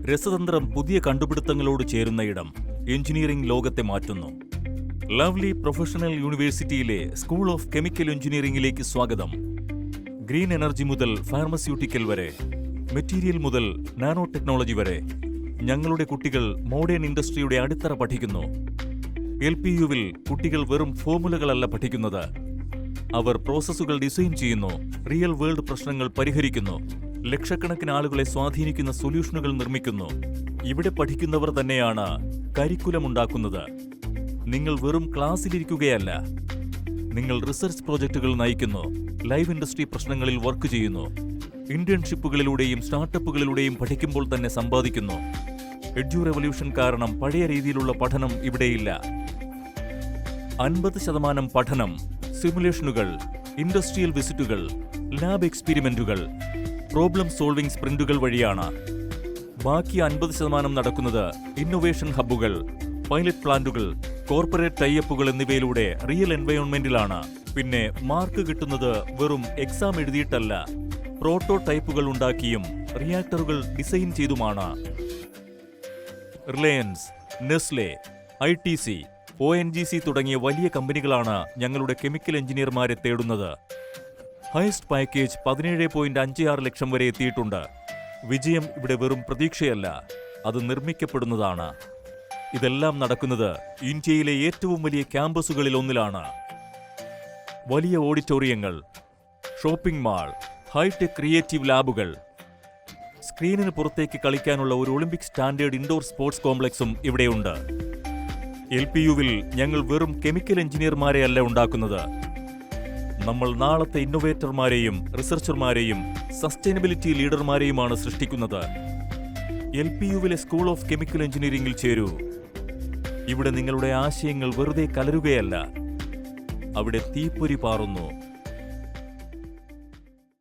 രസതന്ത്രം പുതിയ കണ്ടുപിടുത്തങ്ങളോട് ചേരുന്ന ഇടം എഞ്ചിനീയറിംഗ് ലോകത്തെ മാറ്റുന്നു. ലവ്ലി പ്രൊഫഷണൽ യൂണിവേഴ്സിറ്റിയിലെ സ്കൂൾ ഓഫ് കെമിക്കൽ എഞ്ചിനീയറിംഗിലേക്ക് സ്വാഗതം. ഗ്രീൻ എനർജി മുതൽ ഫാർമസ്യൂട്ടിക്കൽ വരെ, മെറ്റീരിയൽ മുതൽ നാനോ ടെക്നോളജി വരെ ഞങ്ങളുടെ കുട്ടികൾ മോഡേൺ ഇൻഡസ്ട്രിയുടെ അടിത്തറ പഠിക്കുന്നു. LPUവിൽ കുട്ടികൾ വെറും ഫോർമുലകളല്ല പഠിക്കുന്നത്. അവർ പ്രോസസ്സുകൾ ഡിസൈൻ ചെയ്യുന്നു, റിയൽ വേൾഡ് പ്രശ്നങ്ങൾ പരിഹരിക്കുന്നു, ലക്ഷക്കണക്കിന് ആളുകളെ സ്വാധീനിക്കുന്ന സൊല്യൂഷനുകൾ നിർമ്മിക്കുന്നു. ഇവിടെ പഠിക്കുന്നവർ തന്നെയാണ് കരിക്കുലം ഉണ്ടാക്കുന്നത്. നിങ്ങൾ വെറും ക്ലാസ്സിലിരിക്കുകയല്ല, നിങ്ങൾ റിസർച്ച് പ്രോജക്റ്റുകൾ നയിക്കുന്നു, ലൈവ് ഇൻഡസ്ട്രി പ്രശ്നങ്ങളിൽ വർക്ക് ചെയ്യുന്നു, ഇന്റേൺഷിപ്പുകളിലൂടെയും സ്റ്റാർട്ടപ്പുകളിലൂടെയും പഠിക്കുമ്പോൾ തന്നെ സമ്പാദിക്കുന്നു. എഡ്യു റെവല്യൂഷൻ കാരണം പഴയ രീതിയിലുള്ള പഠനം ഇവിടെയില്ല. 50% പഠനം സിമുലേഷനുകൾ, ഇൻഡസ്ട്രിയൽ വിസിറ്റുകൾ, ലാബ് എക്സ്പെരിമെന്റുകൾ, പ്രോബ്ലം സോൾവിംഗ് സ്പ്രിന്റുകൾ വഴിയാണ്. ബാക്കി 50% നടക്കുന്നത് ഇന്നൊവേഷൻ ഹബ്ബുകൾ, പൈലറ്റ് പ്ലാന്റുകൾ, കോർപ്പറേറ്റ് ടൈഅപ്പുകൾ എന്നിവയിലൂടെ റിയൽ എൻവയോൺമെന്റിലാണ്. പിന്നെ മാർക്ക് കിട്ടുന്നത് വെറും എക്സാം എഴുതിയിട്ടല്ല, പ്രോട്ടോടൈപ്പുകൾ ഉണ്ടാക്കിയും റിയാക്ടറുകൾ ഡിസൈൻ ചെയ്തുമാണ്. റിലയൻസ്, നെസ്ലെ, ITC, ONGC തുടങ്ങിയ വലിയ കമ്പനികളാണ് ഞങ്ങളുടെ കെമിക്കൽ എഞ്ചിനീയർമാരെ തേടുന്നത്. ഹയസ്റ്റ് പാക്കേജ് 17.56 ലക്ഷം വരെ എത്തിയിട്ടുണ്ട്. വിജയം ഇവിടെ വെറും പ്രതീക്ഷയല്ല, അത് നിർമ്മിക്കപ്പെടുന്നതാണ്. ഇതെല്ലാം നടക്കുന്നത് ഇന്ത്യയിലെ ഏറ്റവും വലിയ ക്യാമ്പസുകളിൽ ഒന്നിലാണ്. വലിയ ഓഡിറ്റോറിയങ്ങൾ, ഷോപ്പിംഗ് മാൾ, ഹൈടെക് ക്രിയേറ്റീവ് ലാബുകൾ, സ്ക്രീനിന് പുറത്തേക്ക് കളിക്കാനുള്ള ഒരു ഒളിമ്പിക് സ്റ്റാൻഡേർഡ് ഇൻഡോർ സ്പോർട്സ് കോംപ്ലക്സും ഇവിടെയുണ്ട്. LPUവിൽ ഞങ്ങൾ വെറും കെമിക്കൽ എഞ്ചിനീയർമാരെയല്ല ഉണ്ടാക്കുന്നത്. നമ്മൾ നാളത്തെ ഇന്നൊവേറ്റർമാരെയും റിസർച്ചർമാരെയും സസ്റ്റൈനബിലിറ്റി ലീഡർമാരെയുമാണ് സൃഷ്ടിക്കുന്നത്. LPUവിലെ സ്കൂൾ ഓഫ് കെമിക്കൽ എഞ്ചിനീയറിംഗിൽ ചേരൂ. ഇവിടെ നിങ്ങളുടെ ആശയങ്ങൾ വെറുതെ കലരുകയല്ല, അവിടെ തീപ്പൊരി പാറുന്നു.